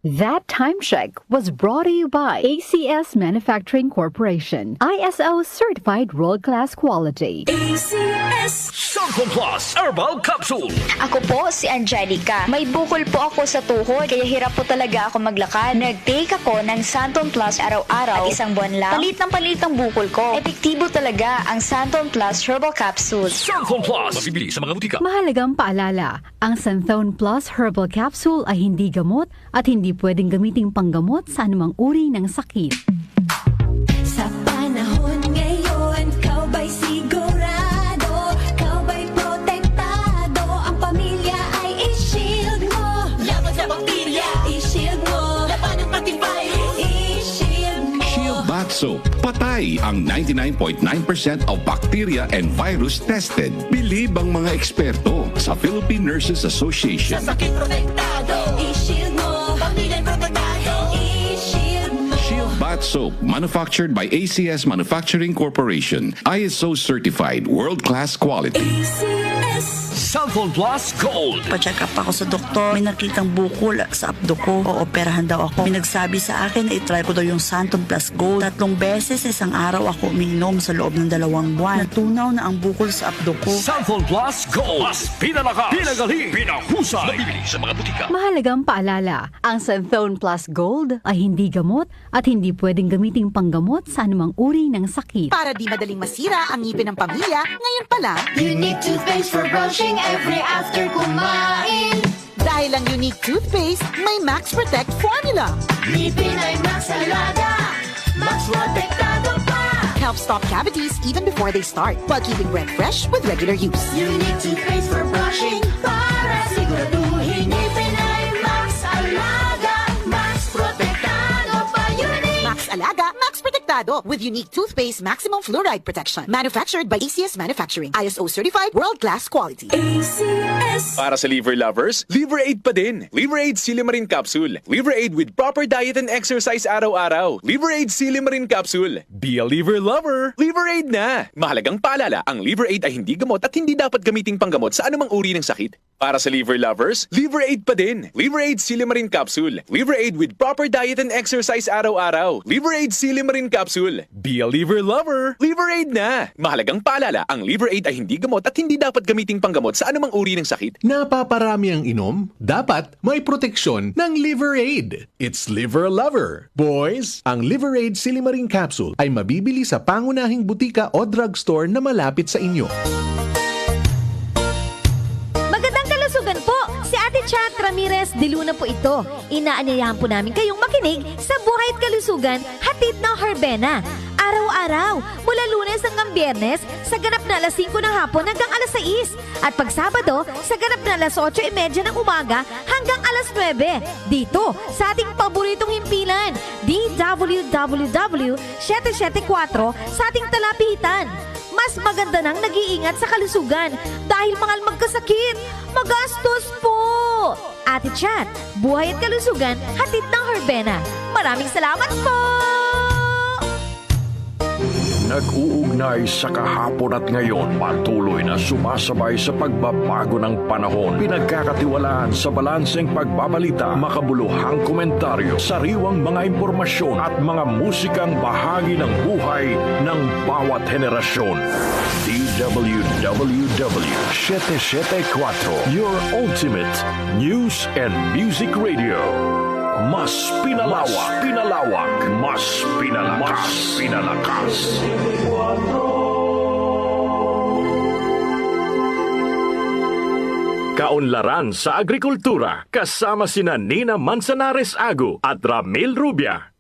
That time check was brought to you by ACS Manufacturing Corporation, ISO certified world-class quality. ACS Santon Plus Herbal Capsule. Ako po si Angelica. May bukol po ako sa tuhod, kaya hirap po talaga ako maglakad. Nag-take ako ng Santon Plus araw-araw at isang buwan lang. Palit ang bukol ko. Epektibo talaga ang Santon Plus Herbal Capsule. Santon Plus. Mabibili sa mga butika. Mahalagang paalala, ang Santhone Plus Herbal Capsule ay hindi gamot at hindi pwedeng gamiting panggamot sa anumang uri ng sakit. Sa panahon ngayon, kau ba'y sigurado? Kau ba'y protektado? Ang pamilya ay i-shield mo. Laban sa bakterya, i-shield mo. Laban ng pati virus, i-shield mo. Shield Bath Soap. Patay ang 99.9% of bacteria and virus tested. Bilib ang mga eksperto sa Philippine Nurses Association. Sa sakit protektado, i-shield mo. Pamilya protektado, i-shield mo. Shield Bath Soap, manufactured by ACS Manufacturing Corporation. ISO certified, world-class quality. ACS. Santon Plus Gold. Pa-check up ako sa doktor. May nakitang bukol sa abdo ko. Ooperahan daw ako. May nagsabi sa akin na itry ko daw yung Santon Plus Gold. 3 beses isang araw ako umiinom sa loob ng 2 buwan. Natunaw na ang bukol sa abdo ko. Santon Plus Gold. Mas pinalakas, pinagaling, pinahusay. Mabibili sa mga butika. Mahalagang paalala, ang Santhone Plus Gold ay hindi gamot at hindi pwedeng gamiting panggamot sa anumang uri ng sakit. Para di madaling masira ang ngipin ng pamilya, ngayon pa lang, Unique toothpaste for brushing every after kumain. dahil ang unique toothpaste, may Max Protect formula. Ngipin ay Max Alaga, Max Protektado pa. Helps stop cavities even before they start, while keeping breath fresh with regular use. Unique toothpaste for brushing para siguraduhin ngipin ay Max Alaga, Max Protektado pa. Unique. Max Alaga, Max Protectado with unique toothpaste maximum fluoride protection. Manufactured by ACS Manufacturing. ISO certified, world-class quality. ACS. Para sa liver lovers, Liver Aid pa din. Liver Aid Silimarin Capsule. Liver Aid with proper diet and exercise araw-araw. Liver Aid Silimarin Capsule. Be a liver lover. Liver Aid na. Mahalagang paalala, ang Liver Aid ay hindi gamot at hindi dapat gamiting panggamot sa anumang uri ng sakit. Para sa liver lovers, Liver Aid pa din. Liver Aid Silimarin Capsule. Liver Aid with proper diet and exercise araw-araw. Liver Aid Silimarin Capsule. Be a liver lover. Liver Aid na. Mahalagang paalala, ang Liver Aid ay hindi gamot at hindi dapat gamiting panggamot sa anumang uri ng sakit. Napaparami ang inom? Dapat may proteksyon ng Liver Aid. It's Liver Lover. Boys, ang Liver Aid Silimarin Capsule ay mabibili sa pangunahing butika o drugstore na malapit sa inyo. Magandang kalusugan po! Si Ate Chat Ramirez de Luna po ito. Inaanyayahan po namin kayong makinig sa Buhay at Kalusugan, hatid ng Herbena. Araw-araw, mula Lunes hanggang Biyernes, sa ganap na alas 5 ng hapon hanggang alas 6. At pag Sabado, sa ganap na alas 8:30 ng umaga hanggang alas 9. Dito, sa ating paboritong himpilan, DWWW 774 sa ating talapitan. Mas maganda nang nag-iingat sa kalusugan dahil mahal magkasakit. Magastos po! Ate Chat, Buhay at Kalusugan, hatid ng Herbena. Maraming salamat po! Nag-uugnay sa kahapon at ngayon, patuloy na sumasabay sa pagbabago ng panahon. Pinagkakatiwalaan sa balanseng pagbabalita, makabuluhang komentaryo, sariwang mga impormasyon at mga musikang bahagi ng buhay ng bawat henerasyon. DWWW 774, your ultimate news and music radio. Mas pinalawak, mas pinalakas. Kaunlaran sa agrikultura kasama sina Nina Manzanares Agu at Ramil Rubia.